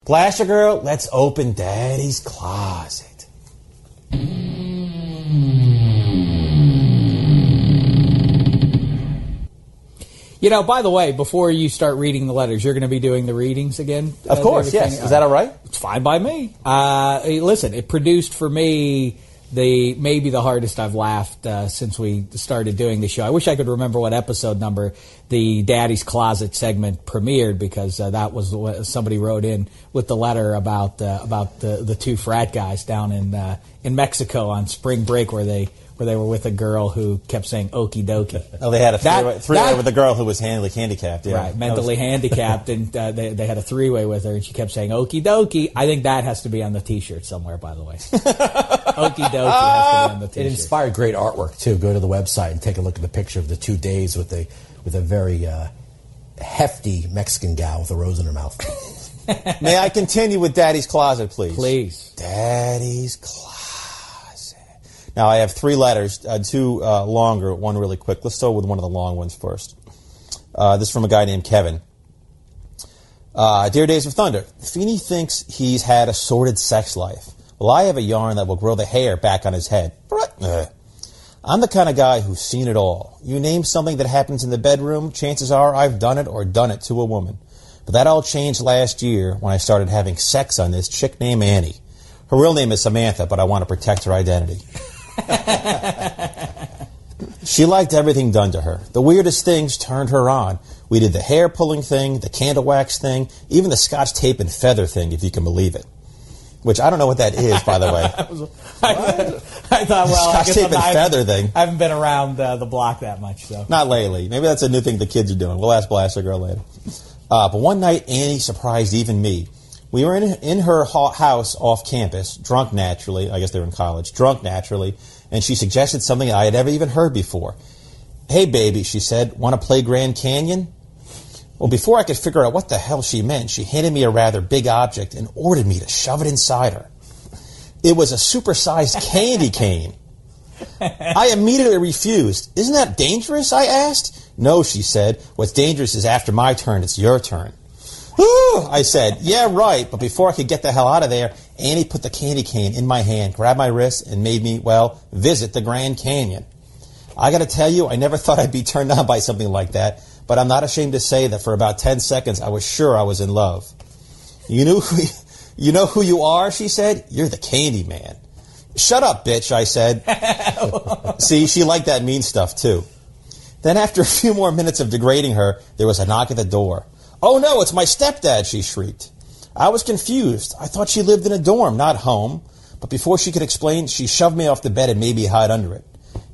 Blasher Girl, let's open Daddy's closet. You know, by the way, before you start reading the letters, you're going to be doing the readings again? Of course, yes. Is that all right? It's fine by me. Listen, it produced for me maybe the hardest I've laughed since we started doing the show. I wish I could remember what episode number the Daddy's Closet segment premiered, because that was what somebody wrote in with the letter about the two frat guys down in Mexico on spring break where they were with a girl who kept saying okie dokie. Oh, they had a three-way with a girl who was handicapped. Yeah. Right, mentally handicapped, and they had a three-way with her, and she kept saying okie dokie. I think that has to be on the T-shirt somewhere, by the way. Okie dokie has to be on the T-shirt. It inspired great artwork, too. Go to the website and take a look at the picture of the 2 days with a very hefty Mexican gal with a rose in her mouth. May I continue with Daddy's Closet, please? Please. Daddy's Closet. Now, I have 3 letters, 2 longer, 1 really quick. Let's start with one of the long ones first. This is from a guy named Kevin. Dear Days of Thunder, Feeney thinks he's had a sordid sex life. Well, I have a yarn that will grow the hair back on his head. I'm the kind of guy who's seen it all. You name something that happens in the bedroom, chances are I've done it or done it to a woman. But that all changed last year when I started having sex on this chick named Annie. Her real name is Samantha, but I want to protect her identity. She liked everything done to her. The weirdest things turned her on. We did the hair pulling thing, the candle wax thing, even the scotch tape and feather thing, if you can believe it. Which I don't know what that is, by the way. I thought, well, scotch tape and feather thing. I haven't been around the block that much, so. Not lately. Maybe that's a new thing the kids are doing. We'll ask Blaster Girl later. But one night, Annie surprised even me. We were in her house off campus, drunk naturally. I guess they were in college. Drunk naturally. And she suggested something I had never even heard before. Hey, baby, she said, want to play Grand Canyon? Well, before I could figure out what the hell she meant, she handed me a rather big object and ordered me to shove it inside her. It was a supersized candy cane. I immediately refused. Isn't that dangerous? I asked. No, she said. What's dangerous is after my turn, it's your turn. Whew, I said, yeah, right. But before I could get the hell out of there, Annie put the candy cane in my hand, grabbed my wrist, and made me, well, visit the Grand Canyon. I got to tell you, I never thought I'd be turned on by something like that, but I'm not ashamed to say that for about 10 seconds, I was sure I was in love. You know who you are, she said? You're the candy man. Shut up, bitch, I said. See, she liked that mean stuff, too. Then after a few more minutes of degrading her, there was a knock at the door. Oh, no, it's my stepdad, she shrieked. I was confused. I thought she lived in a dorm, not home. But before she could explain, she shoved me off the bed and made me hide under it.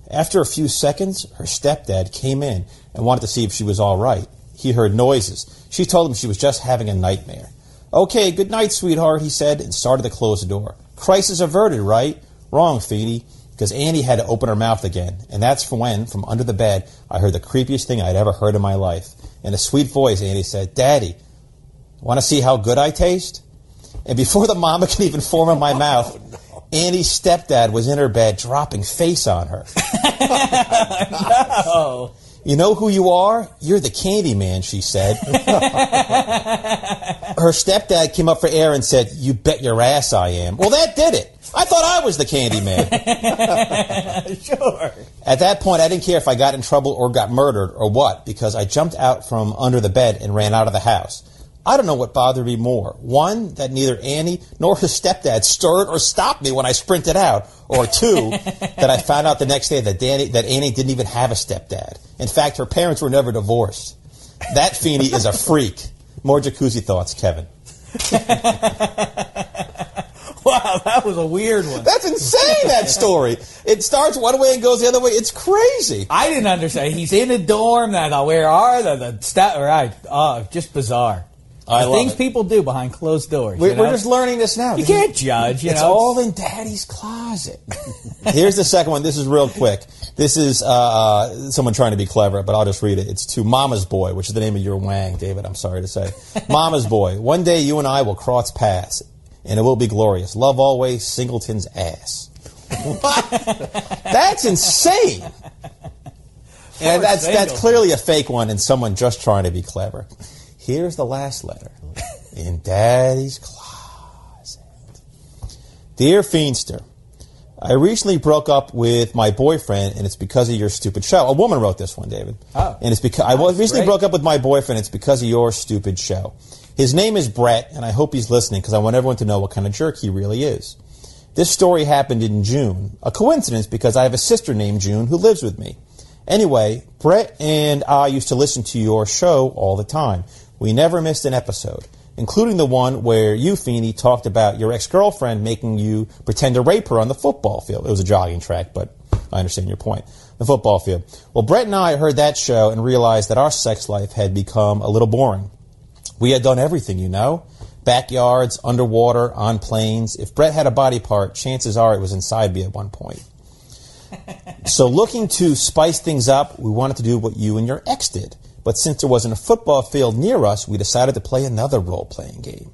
After a few seconds, her stepdad came in and wanted to see if she was all right. He heard noises. She told him she was just having a nightmare. Okay, good night, sweetheart, he said, and started to close the door. Crisis averted, right? Wrong, Feeny, because Annie had to open her mouth again. And that's when, from under the bed, I heard the creepiest thing I'd ever heard in my life. In a sweet voice, Annie said, Daddy, want to see how good I taste? And before the mama could even form in my mouth, Annie's stepdad was in her bed dropping face on her. No. You know who you are? You're the candy man, she said. Her stepdad came up for air and said, you bet your ass I am. Well, that did it. I thought I was the candy man. Sure. At that point, I didn't care if I got in trouble or got murdered or what, because I jumped out from under the bed and ran out of the house. I don't know what bothered me more. One, that neither Annie nor her stepdad stirred or stopped me when I sprinted out. Or two, that I found out the next day that Annie didn't even have a stepdad. In fact, her parents were never divorced. That Feeny is a freak. More jacuzzi thoughts, Kevin. Wow, that was a weird one. That's insane, that story. It starts one way and goes the other way. It's crazy. I didn't understand. He's in a dorm. Where are the right? Oh, just bizarre. I love things it. people do behind closed doors. We're just learning this now. You can't judge. It's all in Daddy's closet. Here's the second one. This is real quick. This is someone trying to be clever, but I'll just read it. It's to Mama's Boy, which is the name of your wang, David. I'm sorry to say. Mama's Boy. One day you and I will cross paths, and it will be glorious. Love always, Singleton's ass. That's insane. And that's clearly a fake one and someone just trying to be clever. Here's the last letter in Daddy's closet. Dear Feenster, I recently broke up with my boyfriend, and it's because of your stupid show. A woman wrote this one, David. Oh. And it's because I recently broke up with my boyfriend. It's because of your stupid show. His name is Brett, and I hope he's listening because I want everyone to know what kind of jerk he really is. This story happened in June. A coincidence because I have a sister named June who lives with me. Anyway, Brett and I used to listen to your show all the time. We never missed an episode, including the one where you, Feeney, talked about your ex-girlfriend making you pretend to rape her on the football field. It was a jogging track, but I understand your point. The football field. Well, Brett and I heard that show and realized that our sex life had become a little boring. We had done everything, you know. Backyards, underwater, on planes. If Brett had a body part, chances are it was inside me at one point. So looking to spice things up, we wanted to do what you and your ex did. But since there wasn't a football field near us, we decided to play another role-playing game.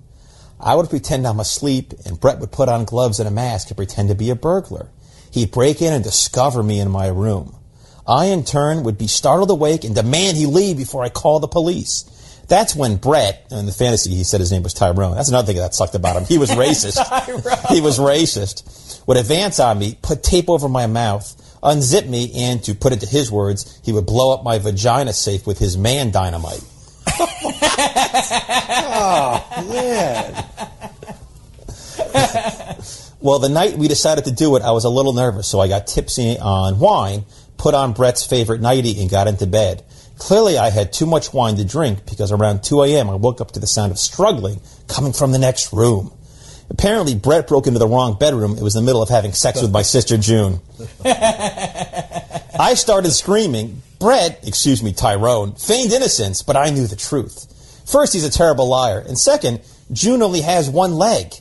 I would pretend I'm asleep, and Brett would put on gloves and a mask and pretend to be a burglar. He'd break in and discover me in my room. I, in turn, would be startled awake and demand he leave before I call the police. That's when Brett, in the fantasy, he said his name was Tyrone. That's another thing that sucked about him. He was racist. He was racist. Would advance on me, put tape over my mouth, unzip me, and, to put it to his words, he would blow up my vagina safe with his man dynamite. Oh, man. Well, the night we decided to do it, I was a little nervous, so I got tipsy on wine, put on Brett's favorite nightie, and got into bed. Clearly, I had too much wine to drink because around 2 a.m. I woke up to the sound of struggling coming from the next room. Apparently, Brett broke into the wrong bedroom. It was in the middle of having sex with my sister, June. I started screaming. Brett, Tyrone, feigned innocence, but I knew the truth. First, he's a terrible liar. And second, June only has one leg.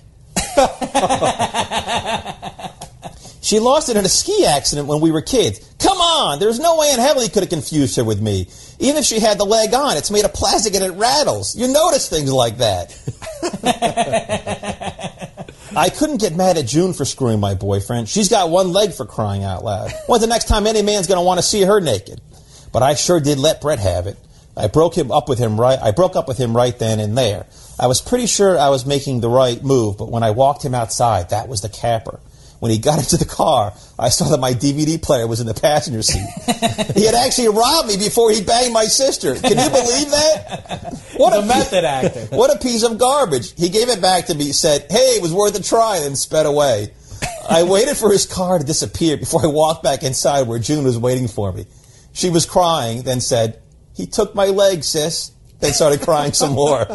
She lost it in a ski accident when we were kids. Come on, there's no way in hell he could have confused her with me. Even if she had the leg on, it's made of plastic and it rattles. You notice things like that. I couldn't get mad at June for screwing my boyfriend. She's got one leg, for crying out loud. When's the next time any man's going to want to see her naked? But I sure did let Brett have it. I broke up with him right then and there. I was pretty sure I was making the right move, but when I walked him outside, that was the capper. When he got into the car, I saw that my DVD player was in the passenger seat. He had actually robbed me before he banged my sister. Can you believe that? What a method actor. What a piece of garbage. He gave it back to me, said, hey, it was worth a try, and sped away. I waited for his car to disappear before I walked back inside where June was waiting for me. She was crying, then said, he took my leg, sis. Then started crying some more.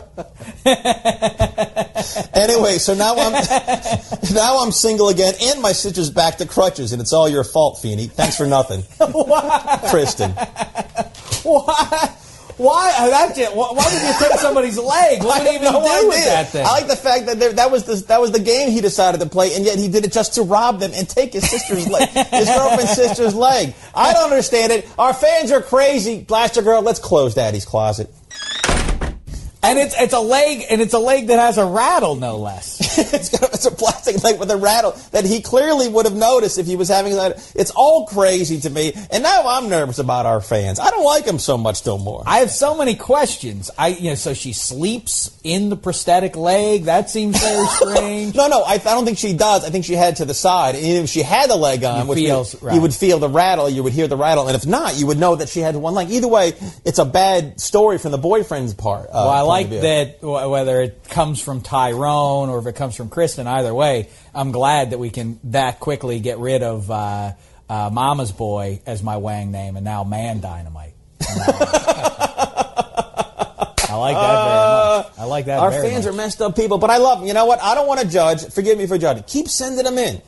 Anyway, so now I'm single again, and my sister's back to crutches, and it's all your fault, Feeney. Thanks for nothing. Kristen. Why? Why would you take somebody's leg? What would he even do with that thing? I like the fact that that was the game he decided to play, and yet he did it just to rob them and take his sister's leg, his girlfriend's sister's leg. I don't understand it. Our fans are crazy. Blaster Girl, let's close Daddy's closet. And it's a leg, that has a rattle, no less. It's a plastic leg with a rattle that he clearly would have noticed if he was having that. It's all crazy to me, and now I'm nervous about our fans. I don't like them so much no more. I have so many questions. So she sleeps in the prosthetic leg. That seems very strange. No, I don't think she does. I think she had it to the side. And if she had the leg on, you would feel the rattle. You would hear the rattle, and if not, you would know that she had one leg. Either way, it's a bad story from the boyfriend's part. Well, I like that whether it comes from Tyrone or if it comes from Kristen, either way, I'm glad that we can that quickly get rid of Mama's Boy as my Wang name and now Man Dynamite. I like that very much. I like that Our very fans much. are messed up people, but I love them. You know what? I don't want to judge. Forgive me for judging. Keep sending them in.